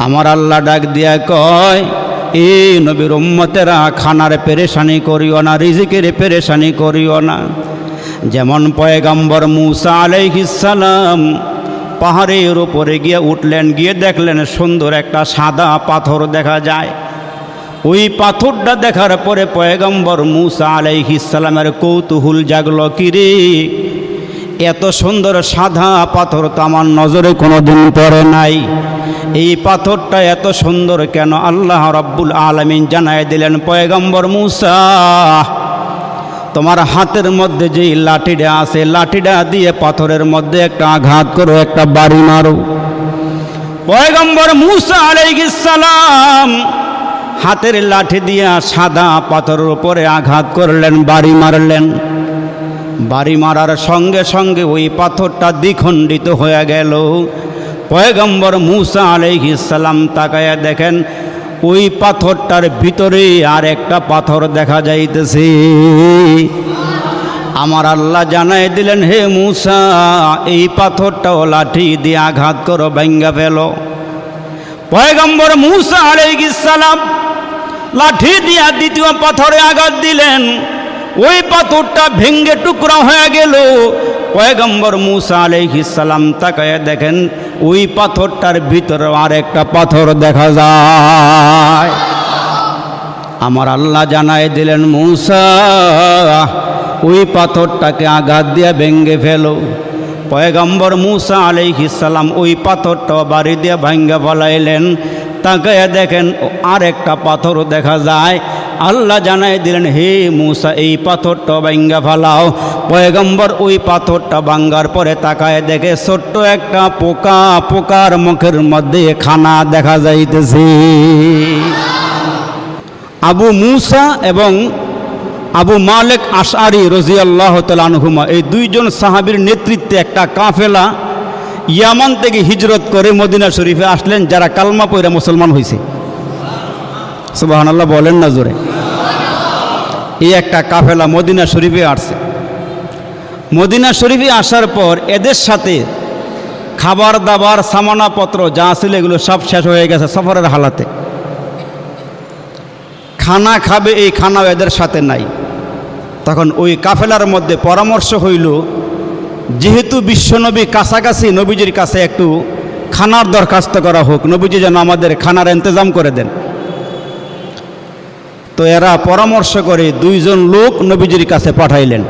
আমার আল্লাহ ডাক দিয়া কয়, এ নবীর উম্মতেরা খানার পেরেশানি করিও না, রিজিকের পেরেশানি করিও না। যেমন পয়গম্বর মূসা আলাইহিস সালাম পাহাড়ের উপরে গিয়ে উঠলেন, গিয়ে দেখলেন সুন্দর একটা সাদা পাথর দেখা যায়। ওই পাথরটা দেখার পরে পয়গম্বর মূসা আলাইহিস সালামের কৌতূহল জাগলো, কিরে এত সুন্দর সাদা পাথর তো আমার নজরে কোনোদিন পড়ে নাই, এই পাথরটা এত সুন্দর কেন? আল্লাহ রাব্বুল আলামিন জানায় দিলেন, পয়গম্বর মূসা তোমার হাতের মধ্যে যেই লাঠিটা আছে, লাঠিটা দিয়ে পাথরের মধ্যে একটা আঘাত করো, একটা বাড়ি মারো। পয়গম্বর মূসা আলাইহিস সালাম হাতের লাঠি দিয়ে সাদা পাথরের উপরে আঘাত করলেন, বাড়ি মারলেন। বাড়ি মারার সঙ্গে সঙ্গে ওই পাথরটা দ্বিখণ্ডিত হয়ে গেল। পয়গম্বর মূসা আলাইহিস সালাম তাকায়া দেখেন ওই পাথরটার ভিতরে আর একটা পাথর দেখা যাইতেছে। আমার আল্লাহ জানাই দিলেন, হে মূসা এই পাথরটাও লাঠি দিয়ে আঘাত করো, ভাঙ্গা ফেলো। পয়গম্বর মূসা আলাইহিস সালাম লাঠি দিয়া দ্বিতীয় পাথরে আঘাত দিলেন, ওই পাথরটা ভেঙ্গে টুকরা হয়ে গেল। পয়গম্বর মূসা আলাইহিস সালাম তাকায়া দেখেন ওই পাথরটার ভিতরে আর একটা পাথর দেখা যায়। আমার আল্লাহ জানায় দিলেন, মূসা ওই পাথরটাকে আঘাত দিয়ে ভেঙ্গে ফেলো। পয়গম্বর মূসা আলাইহিস সালাম ওই পাথরটাও বাড়ি দিয়ে ভাঙ্গা ফেলাইলেন। তাকায়া দেখেন আর একটা পাথর দেখা যায়। আল্লাহ জানাই দিলেন, হে মূসা এই পাথরটা ভাঙ্গা ফেলাও। পয়গম্বর ওই পাথরটা ভাঙ্গার পরে তাকায় দেখে ছোট্ট একটা পোকা, পোকার মুখের মধ্যে খানা দেখা যাইতেছে। আবু মূসা এবং আবু মালিক আশআরী রাদিয়াল্লাহু তাআলা আনহুমা এই দুইজন সাহাবীর নেতৃত্বে একটা কাফেলা ইয়ামান থেকে হিজরত করে মদিনা শরীফে আসলেন, যারা কালমা পড়ে মুসলমান হয়েছে। সুবহানাল্লাহ বলেন না জোরে। এই একটা কাফেলা মদিনা শরীফে আসছে। মদিনা শরীফে আসার পর এদের সাথে খাবার দাবার সামানাপত্র যা ছিল এগুলো সব শেষ হয়ে গেছে সফরের হালাতে। খানা খাবে এই খানাও এদের সাথে নাই। তখন ওই কাফেলার মধ্যে পরামর্শ হইল, যেহেতু বিশ্বনবী কাছাকাছি, নবীজির কাছে একটু খানার দরখাস্ত করা হোক, নবীজি যেন আমাদের খানার ইন্তজাম করে দেন। তো এরা পরামর্শ করে দুইজন লোক নবীজির কাছে পাঠাইলেন।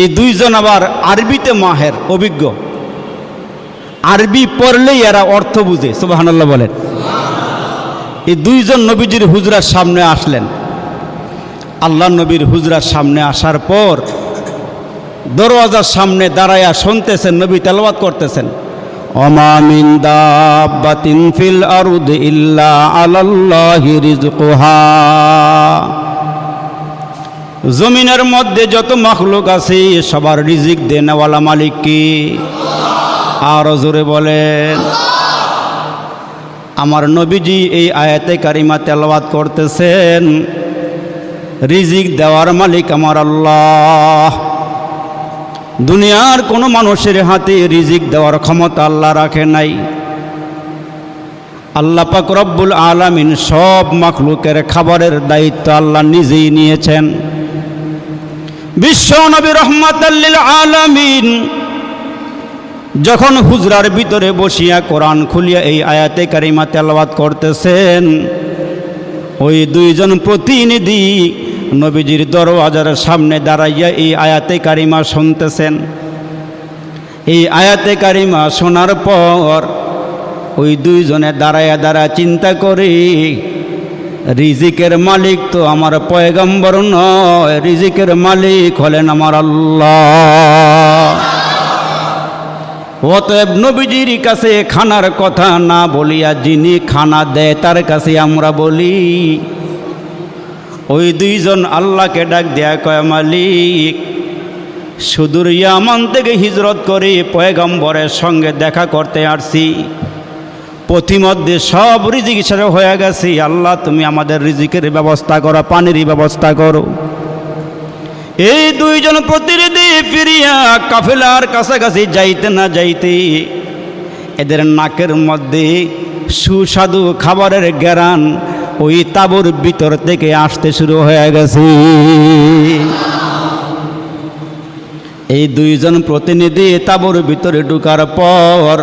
এই দুইজন আবার আরবিতে মাহের, অভিজ্ঞ, আরবি পড়লেই এরা অর্থ বুঝে। সুবহানাল্লাহ বলেন। এই দুইজন নবীজির হুজরার সামনে আসলেন। আল্লাহ নবীর হুজরার সামনে আসার পর দরওয়াজার সামনে দাঁড়ায়া শুনতেছেন, নবী তেলাওয়াত করতেছেন, ওমা মিন দাব্বাতিন ফিল আরদি ইল্লা আলাল্লাহি রিজকুহা। জমিনের মধ্যে যত মাখলুক আছে সবার রিজিক দেনেওয়ালা মালিক কি? আরো জোরে বলেন। আমার নবীজি এই আয়াতে কারিমা তেলাওয়াত করতেছেন, রিজিক দেওয়ার মালিক আমার আল্লাহ। দুনিয়ার কোনো মানুষের হাতে রিজিক দেওয়ার ক্ষমতা আল্লাহ রাখে নাই। আল্লাহ পাক রব্বুল আলামিন সব মাখলুকের খাবারের দায়িত্ব আল্লাহ নিজেই নিয়েছেন। বিশ্ব নবী রহমাতাল লিল আলামিন যখন হুজরার ভিতরে বসিয়া কোরআন খুলিয়া এই আয়াতে কারিমা তেলাওয়াত করতেছেন, ওই দুইজন প্রতিনিধি নবীজির দরওয়াজার সামনে দাঁড়াইয়া এই আয়াতে কারিমা শুনতেছেন। এই আয়াতে কারিমা শোনার পর ওই দুইজনে দাঁড়ায়া চিন্তা করে, রিজিকের মালিক তো আমার পয়গম্বর নয়, রিজিকের মালিক হলেন আমার আল্লাহ। অতএব নবীজির কাছে খানার কথা না বলিয়া যিনি খানা দেয় তার কাছে আমরা বলি। ওই দুইজন আল্লাহকে ডাক দেয়া কয়, মালিক সুদূর ইয়ামান থেকে হিজরত করে পয়গম্বরের সঙ্গে দেখা করতে আসছি, পথিমধ্যে সব রিজিক শেষ হয়ে গেছে। আল্লাহ তুমি আমাদের রিজিকের ব্যবস্থা করো, পানির ব্যবস্থা করো। এই দুইজন প্রতিনিধি ফিরিয়া কাফেলার কাছাকাছি যাইতে না যাইতে এদের নাকের মধ্যে সুস্বাদু খাবারের ঘ্রাণ ওই তাঁবুর ভিতর থেকে আসতে শুরু হয়ে গেছে। এই দুইজন প্রতিনিধি তাঁবুর ভিতরে ঢুকার পর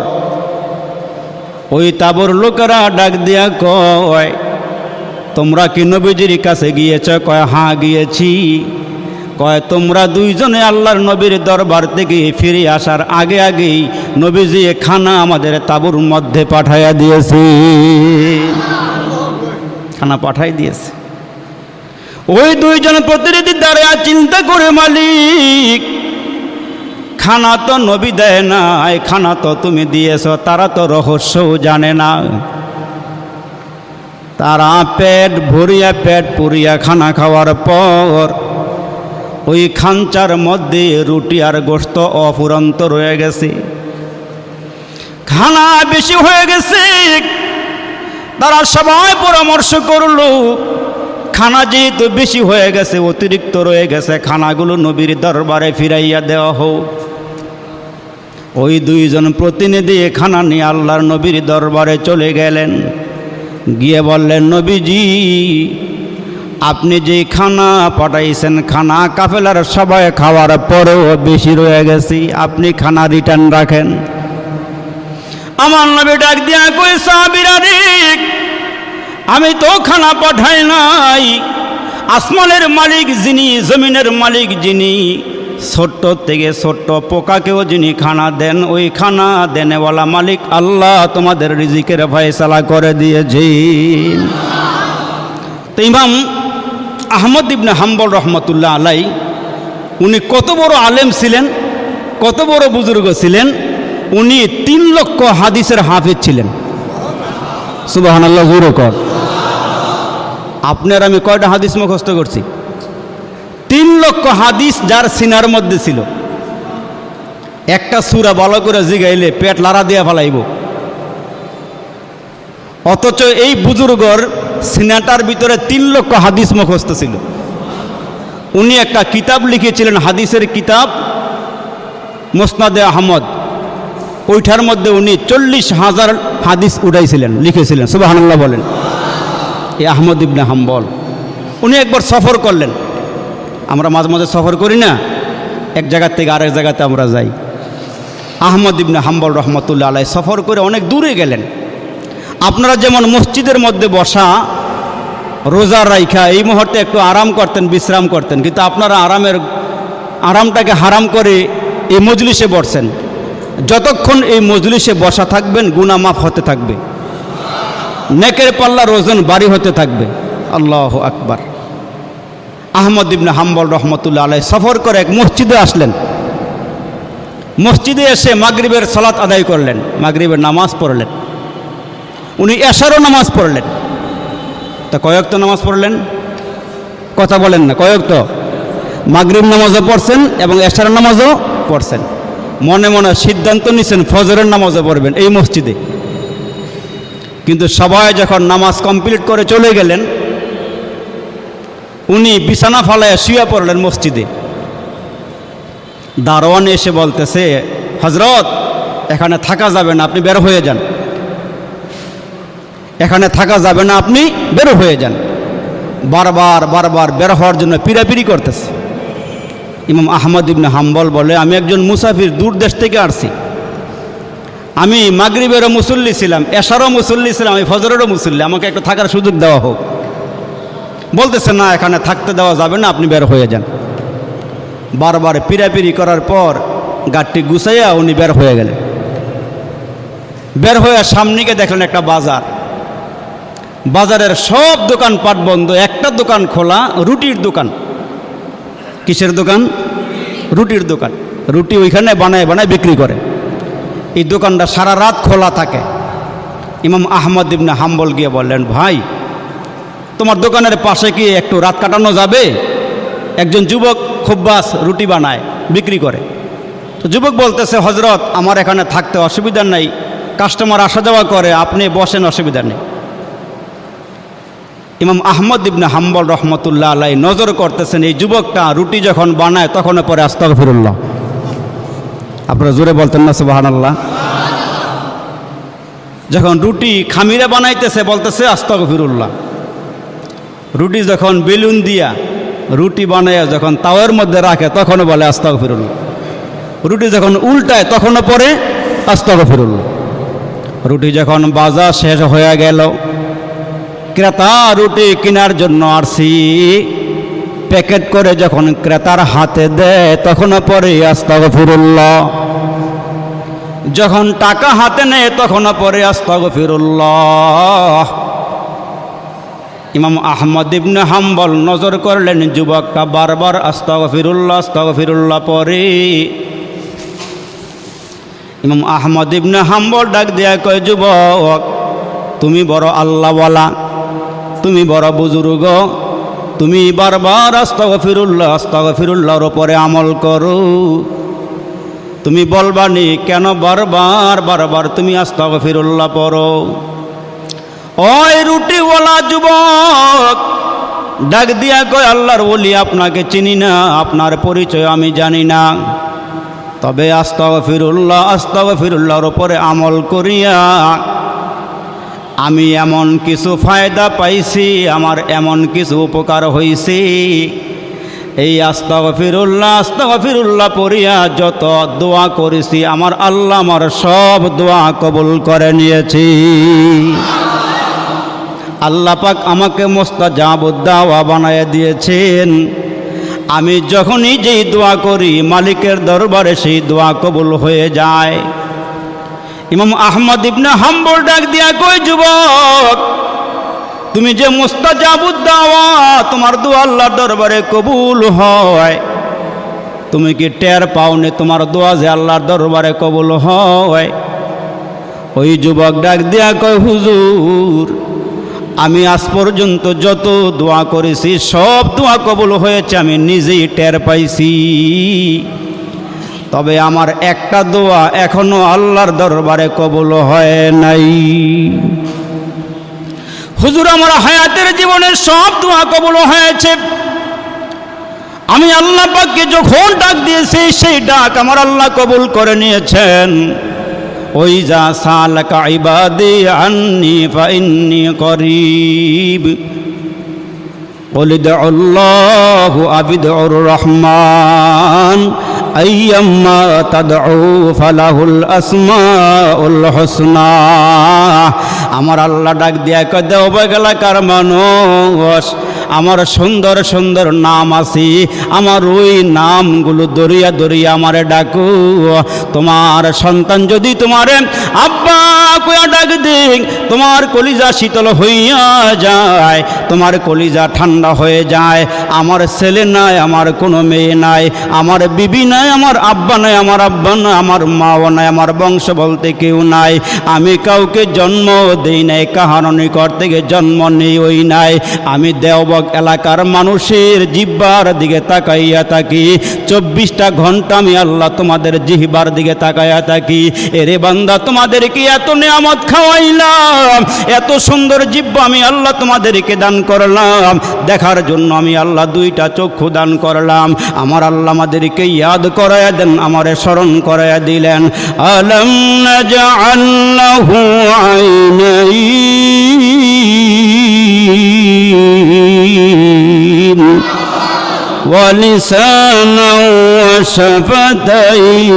ওই তাঁবুর লোকেরা ডাক দিয়া কয়, তোমরা কি নবীজির কাছে গিয়েছ? কয়, হ্যাঁ গিয়েছি। কয়, তোমরা দুইজনে আল্লাহর নবীর দরবার থেকে ফিরে আসার আগে আগেই নবীজি খানা আমাদের তাঁবুর মধ্যে পাঠাইয়া দিয়েছে। খানা পাঠাই দিয়েছে। ওই দুইজন প্রতিনিধি দাঁড়িয়ে চিন্তা করে, মালিক খানা তো নবী দেয় না, এই খানা তো তুমি দিয়েছ। তারা তো রহস্যও জানে না। তারা পেট পুরিয়া খানা খাওয়ার পর ওই খাঞ্চার মধ্যে রুটি আর গোশত অফুরন্ত রয়ে গেছে। খানা বেশি হয়ে গেছে। তারা সবাই পরামর্শ করলো, খানা যেহেতু বেশি হয়ে গেছে, অতিরিক্ত রয়ে গেছে, খানাগুলো নবীর দরবারে ফিরাইয়া দেওয়া হোক। ওই দুইজন প্রতিনিধি খানা নিয়ে আল্লাহর নবীর দরবারে চলে গেলেন। গিয়ে বললেন, নবীজি আপনি যে খানা পাঠাইছেন, খানা কাফেলার সবাই খাওয়ার পরেও বেশি রয়ে গেছে, আপনি খানা রিটার্ন রাখেন। আমার নবী ডাক দিয়া কই, সাহাবীরা রে, আমি তো খানা পাঠাই নাই। আসমানের মালিক যিনি, জমিনের মালিক যিনি, ছোট্ট থেকে ছোট্ট পোকাকেও যিনি খানা দেন, ওই খানা দেনেওয়ালা মালিক আল্লাহ তোমাদের রিজিকের ফয়সালা করে দিয়েছেন। তো ইমাম আহমদ ইবনে হাম্বল রহমতুল্লাহ আলাই, উনি কত বড় আলেম ছিলেন, কত বড় বুজুর্গ ছিলেন। উনি 3 লক্ষ হাদিসের হাফেজ ছিলেন। সুবহানাল্লাহ, জোরে কর। আপনার আমি কয়টা হাদিস মুখস্থ করছি? 3 লক্ষ হাদিস যার সিনার মধ্যে ছিল। একটা সূরা ভালো করে জিগাইলে পেট লাড়া দিয়া ফেলাইব। অথচ এই বুজুর্গর সিনাটার ভিতরে 3 লক্ষ হাদিস মুখস্থ ছিল। উনি একটা কিতাব লিখেছিলেন, হাদিসের কিতাব মুসনাদে আহমদ। ওইটার মধ্যে উনি 40,000 হাদিস উঠাইছিলেন, লিখেছিলেন। সুবহানাল্লাহ বলেন। এই আহমদ ইবনে হাম্বল উনি একবার সফর করলেন। আমরা মাঝে মাঝে সফর করি না, এক জায়গার থেকে আরেক জায়গাতে আমরা যাই। আহমদ ইবনে হাম্বল রহমতুল্লাহ আলাই সফর করে অনেক দূরে গেলেন। আপনারা যেমন মসজিদের মধ্যে বসা, রোজা রাইখা এই মুহূর্তে একটু আরাম করতেন, বিশ্রাম করতেন, কিন্তু আপনারা আরামটাকে হারাম করে এই মজলিসে বসছেন। যতক্ষণ এই মজলিসে বসা থাকবেন, গুনাহ মাফ হতে থাকবে, নেকের পাল্লার ওজন বাড়ি হতে থাকবে। আল্লাহু আকবার। আহমদ ইবনে হাম্বল রহমতুল্লাহ আলাই সফর করে এক মসজিদে আসলেন। মসজিদে এসে মাগরিবের সালাত আদায় করলেন, মাগরিবের নামাজ পড়লেন। উনি এশারও নামাজ পড়লেন। তা কয়েক তো নামাজ পড়লেন? কথা বলেন না, কয়েক তো? মাগরিব নামাজও পড়ছেন এবং এশার নামাজও পড়ছেন। মনে মনে সিদ্ধান্ত নিছেন ফজরের নামাজও পড়বেন এই মসজিদে। কিন্তু সবাই যখন নামাজ কমপ্লিট করে চলে গেলেন, উনি বিছানা ফালায় শুয়ে পড়লেন মসজিদে। দারোয়ান এসে বলতেছে, হজরত এখানে থাকা যাবে না, আপনি বের হয়ে যান। এখানে থাকা যাবে না, আপনি বের হয়ে যান। বারবার বের হওয়ার জন্য পিড়াপিড়ি করতেছে। ইমাম আহমদ ইবনে হাম্বল বলে, আমি একজন মুসাফির, দূর দেশ থেকে আসছি। আমি মাগরিবেরও মুসল্লি ছিলাম, এশারও মুসল্লি ছিলাম, আমি ফজরেরও মুসল্লি, আমাকে একটু থাকার সুযোগ দেওয়া হোক। বলতেছে, না এখানে থাকতে দেওয়া যাবে না, আপনি বের হয়ে যান। বারবার পিড়াপিড়ি করার পর গাড়িটি গুছাইয়া উনি বের হয়ে গেলেন। বের হয়ে সামনে গিয়ে দেখলেন একটা বাজার। বাজারের সব দোকানপাট বন্ধ, একটা দোকান খোলা, রুটির দোকান। কিসের দোকান? রুটির দোকান। রুটি ওইখানে বানায় বিক্রি করে। এই দোকানটা সারা রাত খোলা থাকে। ইমাম আহমদ ইবনে হাম্বল গিয়ে বললেন, ভাই তোমার দোকানের পাশে কি একটু রাত কাটানো যাবে? একজন যুবক খুব্বাস রুটি বানায়, বিক্রি করে। তো যুবক বলতেছে, হজরত আমার এখানে থাকতে অসুবিধা নেই, কাস্টমার আসা যাওয়া করে, আপনি বসেন, অসুবিধা নেই। ইমাম আহমদ ইবনে হাম্বল রহমতুল্লাহ আলাই নজর করতেছেন, এই যুবকটা রুটি যখন বানায় তখন পরে আস্তাগফিরুল্লাহ। আপনারা জোরে বলতেন না সুবহানাল্লাহ? যখন রুটি খামিরে বানাইতেছে বলতেছে আস্তাগফিরুল্লাহ। রুটি যখন বেলুন দিয়া রুটি বানাইয়া যখন তাওয়ার মধ্যে রাখে তখনও বলে আস্তাগফিরুল্লাহ। রুটি যখন উল্টায় তখনও পরে আস্তাগফিরুল্লাহ। রুটি যখন বাজার শেষ হয়ে গেল, ক্রেতা রুটি কেনার জন্য আসছি, প্যাকেট করে যখন ক্রেতার হাতে দেয় তখনও পরে আস্তাগফিরুল্লাহ। যখন টাকা হাতে নেয় তখনও পরে আস্তাগফিরুল্লাহ। ইমাম আহমদ ইবনে হাম্বল নজর করলেন যুবকটা বারবার আস্তাগফিরুল্লাহ আস্তাগফিরুল্লাহ পরে। ইমাম আহমদ ইবনে হাম্বল ডাক দেয়া কয়, যুবক তুমি বড় আল্লাহওয়ালা, তুমি বড় বুজুর্গ, তুমি বারবার আস্তাগফিরুল্লাহ আস্তাগফিরুল্লাহর উপরে আমল করো। তুমি বলবানি কেন বারবার বারবার তুমি আস্তাগফিরুল্লাহ পড়ো? ওই রুটিওয়ালা যুবক ডাক দিয়া কয়, আল্লাহর ওলি আপনাকে চিনি না, আপনার পরিচয় আমি জানি না, তবে আস্তাগফিরুল্লাহ আস্তাগফিরুল্লাহর উপরে আমল করিয়া আমি এমন কিছু ফায়দা পাইছি, আমার এমন কিছু উপকার হইছে, এই আস্তাগফিরুল্লাহ আস্তাগফিরুল্লাহ পড়িয়া যত দোয়া করেছি আমার আল্লাহ আমার সব দোয়া কবুল করে নিয়েছি। আল্লাহ পাক আমাকে মুস্তাজাবুদ দাওয়া বানায় দিয়েছেন। আমি যখনই যেই দোয়া করি মালিকের দরবারে সেই দোয়া কবুল হয়ে যায়। ইমাম আহমদ ইবনে হাম্বল ডাক দিয়া কই, যুবক তুমি যে মুস্তাজাবুদ দাওয়া, তোমার দোয়া আল্লাহর দরবারে কবুল হয়, তুমি কি টের পাওনি তোমার দোয়া যে আল্লাহর দরবারে কবুল হয়? ওই যুবক ডাক দিয়া কয়, হুজুর আমি আজ পর্যন্ত যত দোয়া করেছি সব দোয়া কবুল হয়েছে, আমি নিজেই টের পাইছি, তবে আমার একটা দোয়া এখনো আল্লাহর দরবারে কবুল হয় নাই। হুজুর আমার হায়াতের জীবনের সব দোয়া কবুল হয়েছে, আমি আল্লাহ পাককে যখন ডাক দিয়েছি সেই ডাক আমার আল্লাহ কবুল করে নিয়েছেন। ওই যা সালাকা ইবাদি আন্নি ফাইন্নি করিব ওলিদুল্লাহু আবিদুর রহমান আইয়াম্মা তাদউ ফালাহুল আসমাউল হুসনা। আমার আল্লাহ ডাক দিয়া কয়, দেওবাগ এলাকার মানুষ, আমার সুন্দর সুন্দর নাম আছে, আমার ওই নামগুলো দরিয়া দরিয়া আমারে ডাকো। তোমার সন্তান যদি তোমারে আব্বা কইয়া ডাক দিক, তোমার কলিজা শীতল হইয়া যায়, তোমার কলিজা ঠান্ডা হয়ে যায়। আমার ছেলে নাই, আমার কোনো মেয়ে নাই, আমার বিবি নাই, আমার আব্বা নাই, আমার আব্বা নাই, আমার মাও নাই, আমার বংশ বলতে কেউ নাই, আমি কাউকে জন্ম দেই নাই, কাহার নিকট থেকে জন্ম নেই ওই নাই। আমি দেওবগ এলাকার মানুষের জিহ্বার দিকে তাকাইয়া থাকি, 24টা ঘন্টা আমি আল্লাহ তোমাদের জিহ্বার দিকে তাকাইয়া থাকি। এরে বান্দা তোমাদেরকে এত নিয়ামত খাওয়াইলাম, এত সুন্দর জিহ্বা আমি আল্লাহ তোমাদেরকে দান করলাম, দেখার জন্য আমি আল্লাহ 2টা চক্ষু দান করলাম। আমার আল্লাহ আমাদেরকে ইয়াদ করাইয়া দেন, আমারে স্মরণ করাইয়া দিলেন। আলাম নাজআল লাহু আইনাইন ওয়া লিসানান ওয়া শাফাতাইন।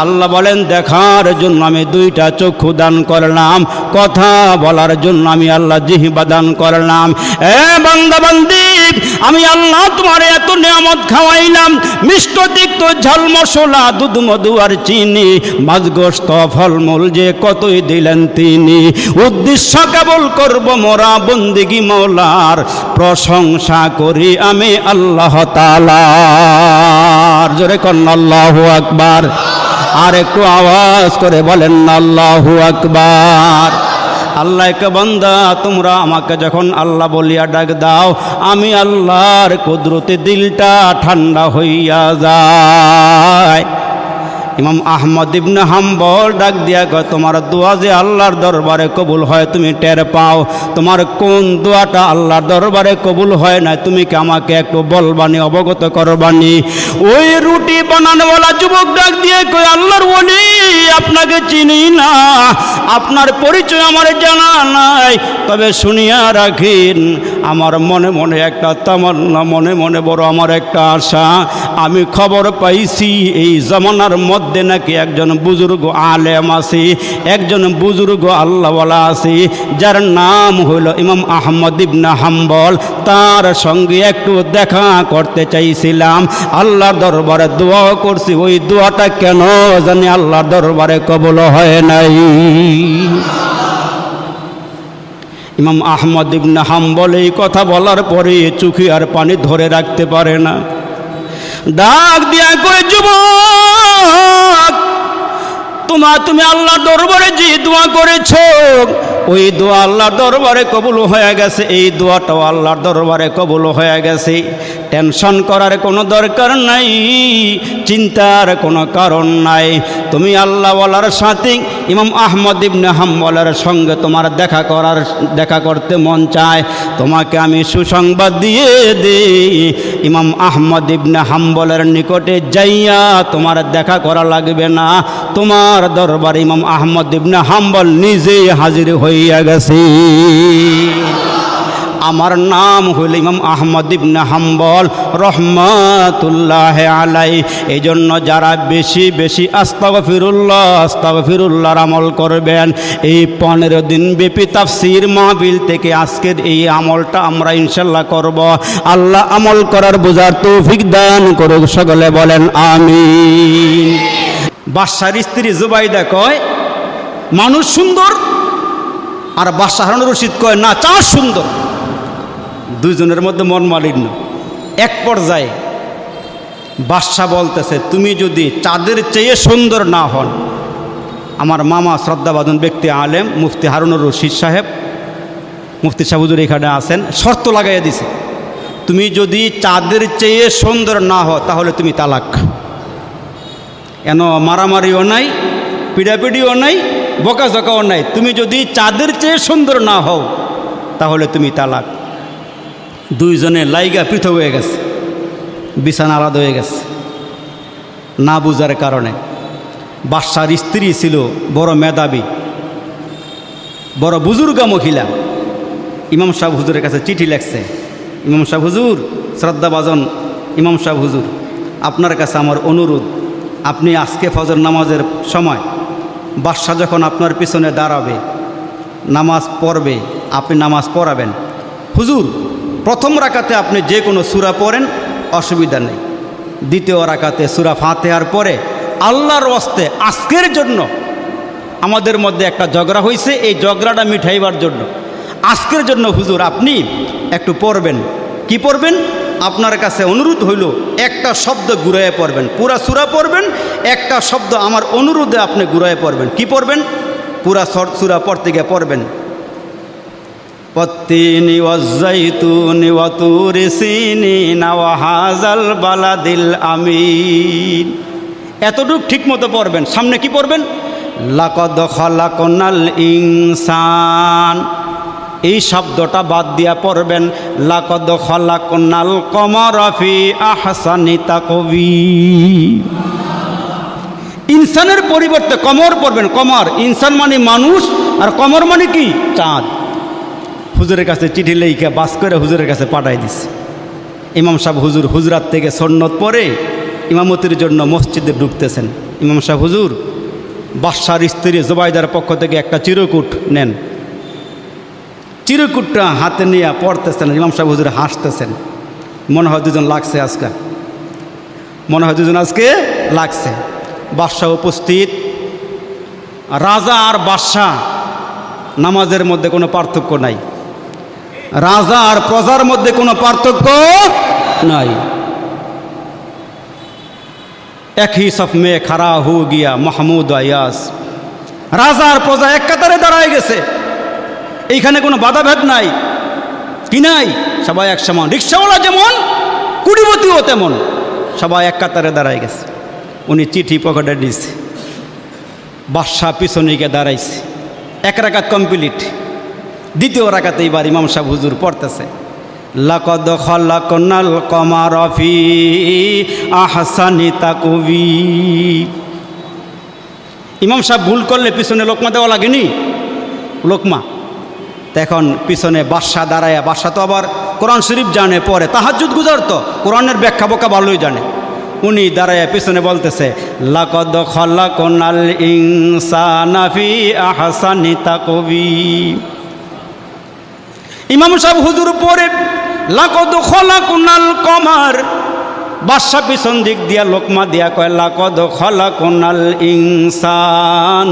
আল্লাহ বলেন দেখার জন্য আমি 2টা চক্ষু দান করলাম, কথা বলার জন্য আমি আল্লাহ জিহ্বা দান করলাম। এ বান্দা বান্দি, আমি আল্লাহ তোমার এত নিয়ামত খাওয়াইলাম, মিষ্ট তিক্ত ঝাল মশলা দুধ মধু আর চিনি মাছ গোস্ত ফলমূল যে কতই দিলেন তিনি। উদ্দেশ্য কেবল করব মোরা বন্দেগী মওলার, প্রশংসা করি আমি আল্লাহ তাআলার। জোরে কন্না আল্লাহু আকবার। আর একটু আওয়াজ করে বলেন আল্লাহু আকবার। আল্লাহকে বান্দা তোমরা আমাকে যখন আল্লাহ বলিয়া ডাক দাও, আমি আল্লাহর কুদরতে দিলটা ঠান্ডা হইয়া যায়। ইমাম আহমদ ইবনে হাম্বল ডাক দিয়া কয়, তোমার দোয়া যে আল্লাহর দরবারে কবুল হয় তুমি টের পাও, তোমার কোন দোয়াটা আল্লাহর দরবারে কবুল হয় না তুমি কি আমাকে একটু বলবানি, অবগত করবানি? ওই রুটি বানানোওয়ালা যুবক ডাক দিয়ে কয়, আল্লাহর ওলি আপনাকে চিনি না, আপনার পরিচয় আমার জানা নাই, তবে শুনিয়া রাখিন আমার মনে মনে একটা তামান্না, মনে মনে বড় আমার একটা আশা। আমি খবর পাইছি এই জমানার মধ্যে নাকি একজন বুজুর্গ আলেম আছে, একজন বুজুর্গ আল্লাহওয়ালা আছে, যার নাম হইল ইমাম আহমদ ইবনে হাম্বল। তার সঙ্গে একটু দেখা করতে চাইছিলাম, আল্লাহর দরবারে দোয়া করছি, ওই দোয়াটা কেন জানি আল্লাহর দরবারে কবুল হয় নাই। ইমাম আহমদ ইবনে হাম্বল এই কথা বলার পরে চোখে আর পানি ধরে রাখতে পারে না, ডাক দিয়া কয়, যুবক তুমি আল্লাহর দরবারে যে দোয়া করেছো ওই দোয়া আল্লাহর দরবারে কবুল হয়ে গেছে, এই দোয়াটাও আল্লাহর দরবারে কবুল হয়ে গেছে। টেনশন করার কোনো দরকার নাই, চিন্তার কোনো কারণ নাই। তুমি আল্লাহওয়ালার সাথে ইমাম আহমদ ইবনে হাম্বলের সঙ্গে তোমার দেখা করতে মন চায়, তোমাকে আমি সুসংবাদ দিয়ে দিই, ইমাম আহমদ ইবনে হাম্বলের নিকটে যাইয়া তোমার দেখা করা লাগবে না, তোমার দরবারে ইমাম আহমদ ইবনে হাম্বল নিজেই হাজির হইয়া গেছে। আমার নাম হইল ইমাম আহমদ ইবনে হাম্বল রহমাতুল্লাহ আলাই। এই জন্য যারা বেশি বেশি আস্তাগফিরুল্লাহর আমল করবেন, এই 15 দিন ব্যাপী তাফসীর মাহফিল থেকে আজকের এই আমলটা আমরা ইনশাল্লাহ করব। আল্লাহ আমল করার বোঝার তৌফিক দান করুক, সকলে বলেন আমিন। বাদশার স্ত্রী জুবাইদা কয়, মানুষ সুন্দর, আর বাদশা হারুন রশিদ কয়, না চাঁদ সুন্দর। দুইজনের মধ্যে মন মালিন্য। এক পর্যায়ে বাদশা বলতেছে, তুমি যদি চাঁদের চেয়ে সুন্দর না হন, আমার মামা শ্রদ্ধাভাজন ব্যক্তি আলেম মুফতি হারুনুর রশিদ সাহেব, মুফতি সাহেব হুজুর এখানে আছেন, শর্ত লাগাইয়া দিছে, তুমি যদি চাঁদের চেয়ে সুন্দর না হও তাহলে তুমি তালাক। এন মারামারিও নাই, পিড়াপিড়িও নাই, বকাঝকাও নাই, তুমি যদি চাঁদের চেয়ে সুন্দর না হও তাহলে তুমি তালাক। দুইজনে লাইগা পৃথক হয়ে গেছে, বিছানা আলাদা হয়ে গেছে না বুঝার কারণে। বাদশার স্ত্রী ছিল বড় মেধাবী, বড় বুজুর্গা মহিলা। ইমাম সাহেব হুজুরের কাছে চিঠি লেখছে, ইমাম সাহেব হুজুর, শ্রদ্ধাভাজন ইমাম সাহেব হুজুর, আপনার কাছে আমার অনুরোধ, আপনি আজকে ফজর নামাজের সময় বাদশা যখন আপনার পিছনে দাঁড়াবে, নামাজ পড়বে, আপনি নামাজ পড়াবেন। হুজুর, প্রথম রাকাতে আপনি যে কোনো সূরা পড়েন, অসুবিধা নেই। দ্বিতীয় রাকাতে সূরা ফাতিহার পরে আল্লাহর ওয়াস্তে আজকের জন্য আমাদের মধ্যে একটা ঝগড়া হয়েছে, এই ঝগড়াটা মিঠাইবার জন্য আজকের জন্য হুজুর আপনি একটু পড়বেন। কি পড়বেন? আপনার কাছে অনুরোধ হইল একটা শব্দ ঘুরাইয়ে পড়বেন, পুরা সূরা পড়বেন, একটা শব্দ আমার অনুরোধে আপনি ঘুরাইয়ে পড়বেন। কি পড়বেন? পুরা সূরা পড়তে গিয়ে পড়বেন, পত্তিনি ওয়াজ্জাইতুনি ওয়া তুরি সিনিনা ওয়া হাযাল বালাদিল আমিন। এতটুকু ঠিক মতো পড়বেন। সামনে কি পড়বেন? লাকাদ খালাকনাল ইনসান, এই শব্দটা বাদ দিয়া পড়বেন লাকাদ খালাকনাল কমারা ফি আহসানি তাকওয়িম। ইনসানের পরিবর্তে কমর পড়বেন। কমর, ইনসান মানে মানুষ, আর কমর মানে কি? চাঁদ। হুজুরের কাছে চিঠি লেখা বাস করে হুজুরের কাছে পাঠাই দিছে। ইমাম সাহেব হুজুর হুজরাত থেকে সন্নত পরে ইমামতির জন্য মসজিদে ঢুকতেছেন। ইমাম সাহেব হুজুর বাদশার স্ত্রী জুবাইদার পক্ষ থেকে একটা চিরকুট নেন। চিরকুটটা হাতে নিয়ে পড়তেছেন। ইমাম সাহেব হুজুর হাসতেছেন, মনে হয় দুজন লাগছে আজকে, মনে হয় দুজন আজকে লাগছে। বাদশাহ উপস্থিত। রাজা আর বাদশাহ নামাজের মধ্যে কোনো পার্থক্য নাই, রাজা আর প্রজার মধ্যে কোনো পার্থক্য নাই। এক হি সফ মে খাড়া হো গিয়া মাহমুদ আয়াস। রাজা আর প্রজা এক কাতারে দাঁড়ায় গেছে, এইখানে কোনো বাধাভেদ নাই, কি নাই, সবাই এক সমান। রিক্সাওয়ালা যেমন, কুড়িপতিও তেমন, সবাই এক কাতারে দাঁড়ায় গেছে। উনি চিঠি পকেটে দিয়েছে, বাদশাহ পিছনে গিয়ে দাঁড়াইছে। এক রাকাত কমপ্লিট। দ্বিতীয় রাকাতে এবার ইমাম সাহেব হুজুর পড়তেছে, লাকাদ খালাকনাল কমারা ফি আহসানি তাকওয়িম। ইমাম সাহেব ভুল করলে পিছনে লোকমা দেওয়া লাগেনি, লোকমা। তখন পিছনে বাদশাহ দাঁড়ায়, বাদশাহ তো আবার কোরআন শরীফ জানে, পড়ে, তাহাজ্জুদ গুজারতো, কোরআনের ব্যাখ্যা বোকা ভালোই জানে। উনি দাঁড়ায় পিছনে বলতেছে, লাকাদ খালাকনাল ইনসানা ফি আহসানি তাকওয়িম। ইমাম সাহেব হুজুর পড়ে লাকাদ খালাকনাল কমার, বাদশাহ পিছন দিক দিয়া লোকমা দিয়া কয় লাকাদ খালাকনাল ইনসান।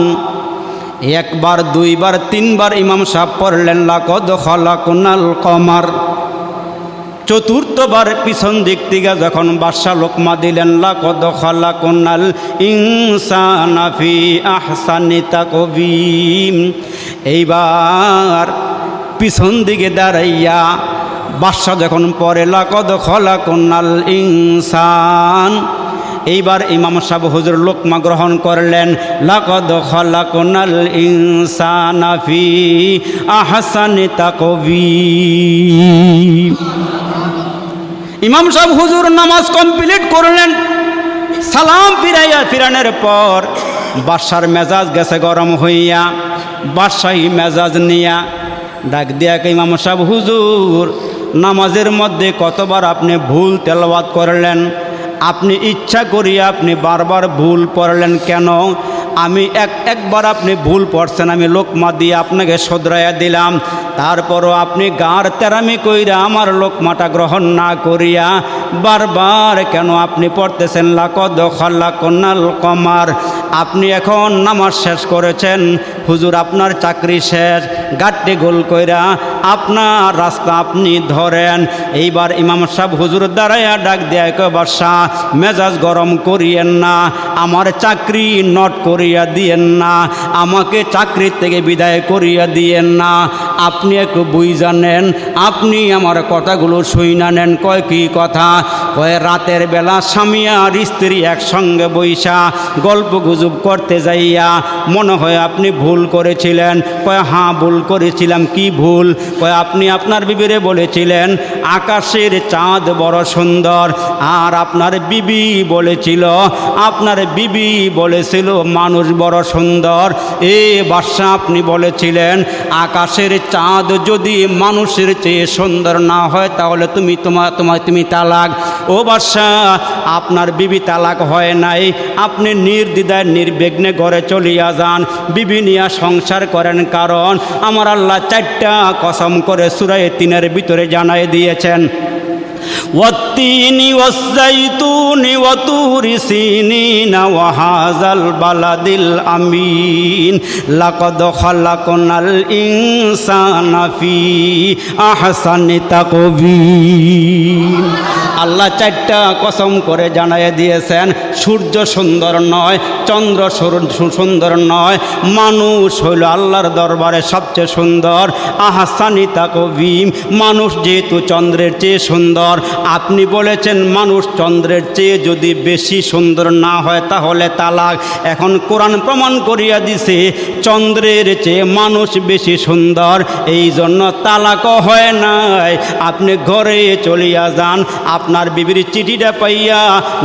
একবার, দুইবার, তিনবার ইমাম সাহেব পড়লেন লাকাদ খালাকনাল কমার। চতুর্থবার পিছন দিক থেকে যখন বাদশাহ লোকমা দিলেন লাকাদ খালাকনাল ইনসানা ফি আহসানি তাকওয়িম, এইবার পিছন দিকে দাঁড়াইয়া বাদশাহ যখন পড়ে লাকাদ খালাকনাল ইনসান, এইবার ইমাম সাহেব হুজুর লোকমা গ্রহণ করলেন লাকাদ খালাকনাল ইনসানা ফি আহসানি তাকওয়িম। ইমাম সাহেব হুজুর নামাজ কমপ্লিট করলেন। সালাম ফিরানোর পর বাদশার মেজাজ গেছে গরম হইয়া, বাদশাহী মেজাজ নিয়া ডাক দিয়া ইমাম সাহেব হুজুর, নামাজের মধ্যে কতবার আপনি ভুল তেলাওয়াত করলেন, আপনি ইচ্ছা করিয়া আপনি বারবার ভুল পড়লেন কেন? আমি একবার আপনি ভুল পড়ছেন, আমি লোকমা দিয়ে আপনাকে শোধরাইয়া দিলাম, তারপরও আপনি গাঁর তেরামি কইরা আমার লোকমাটা গ্রহণ না করিয়া বারবার কেন আপনি পড়তেছেন লাকাদ খালাকনাল কমার? আপনি এখন নামাজ শেষ করেছেন হুজুর, আপনার চাকরি শেষ, গাট্টি গোল কইরা আপনার রাস্তা আপনি ধরেন। এইবার ইমাম সাহেব হুজুর দাঁড়াইয়া ডাক দেয়, কয় বাদশাহ মেজাজ গরম করিয়েন না, আমার চাকরি নট করিয়া দিয়েন না, আমাকে চাকরির থেকে বিদায় করিয়া দিয়েন না, আপনি একটু বুঝা নেন, আপনি আমার কথাগুলো শুইনা নেন। কয় কি কথা? কয় রাতের বেলা স্বামী আর স্ত্রী একসঙ্গে বইসা গল্প গুজব করতে যাইয়া মনে হয় আপনি ভুল করেছিলেন। কয় হ্যাঁ ভুল করেছিলাম। কি ভুল? কয় আপনি আপনার বিবিরে বলেছিলেন আকাশের চাঁদ বড় সুন্দর, আর আপনার বিবি বলেছিল, আপনার বিবি বলেছিল মানুষ বড় সুন্দর। এ বাদশাহ আপনি বলেছিলেন আকাশের চাঁদ যদি মানুষের চেয়ে সুন্দর না হয় তাহলে তুমি তালাক। ও বাদশাহ আপনার বিবি তালাক হয় নাই, আপনি নির্দ্বিধায় নির্বিঘ্নে ঘরে চলিয়া যান, বিবি নিয়া সংসার করেন, কারণ আমার আল্লাহ 4টা কসম করে সূরা 3 ভিতরে জানাই দিয়েছেন, ওয়াত্তিনি ওয়াজ্জাইতুনি ওয়াতুরি সিনিনা ওয়া হাযাল বালাদিল আমিন লাকাদ খালাকনাল ইনসানা ফি আহসানি তাকওয়িম। আল্লাহ 4টা কসম করে জানাইয়া দিয়েছেন, সূর্য সুন্দর নয়, চন্দ্র সুন্দর নয়, মানুষ হইল আল্লাহর দরবারে সবচেয়ে সুন্দর। আহসানি তাকওয়িম, মানুষ যেহেতু চন্দ্রের চেয়ে সুন্দর, আপনি বলেছেন মানুষ চন্দ্রের চেয়ে যদি বেশি সুন্দর না হয় তাহলে তালাক। এখন কোরআন প্রমাণ করিয়া দিছে চন্দ্রের চেয়ে মানুষ বেশি সুন্দর, এই জন্য তালাকও হয় নাই। আপনি ঘরে চলিয়া যান, আপনার বিবির চিঠিটা পাইয়া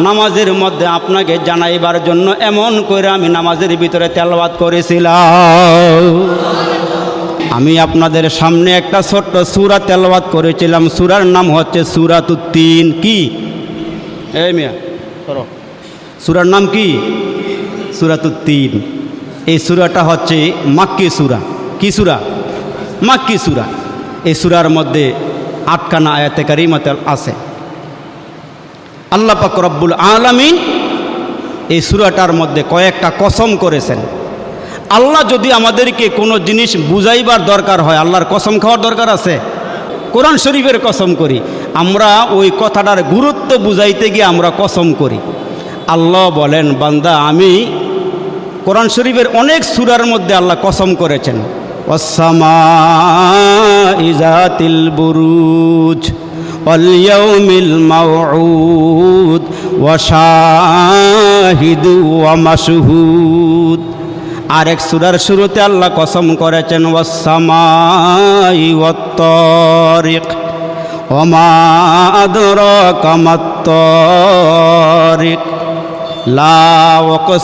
নামাজের মধ্যে আপনাকে জানাইবার জন্য এমন করে আমি নামাজের ভিতরে তেলাওয়াত করেছিলাম। আমি আপনাদের সামনে একটা ছোট্ট সূরা তেলাওয়াত করেছিলাম, সূরার নাম হচ্ছে সূরাতুত তিন। কি এই মিয়া সূরার নাম কি? সূরাতুত তিন। এই সূরাটা হচ্ছে মাক্কি সূরা। কি সূরা? মাক্কি সূরা। এই সূরার মধ্যে 8খানা আয়াতে কারিমাত আছে। আল্লাহ পাক রব্বুল আলামিন এই সূরাটার মধ্যে কয়েকটা কসম করেছেন। আল্লাহ যদি আমাদেরকে কোনো জিনিস বুঝাইবার দরকার হয়, আল্লাহর কসম খাওয়ার দরকার আছে? কোরআন শরীফের কসম করি, আমরা ওই কথাটার গুরুত্ব বুঝাইতে গিয়ে আমরা কসম করি। আল্লাহ বলেন, বান্দা আমি কোরআন শরীফের অনেক সূরার মধ্যে আল্লাহ কসম করেছেন, ওয়াস-সামাই যাতিল বুরুজ واليوم الموعود وشاهد ومشهود। আরেক সূরার শুরুতে আল্লাহ কসম করেছেন ওয়াস-সামাই ওয়াত-তারিক ওমা আদরাকা মাত-তারিক লা ওয়াকস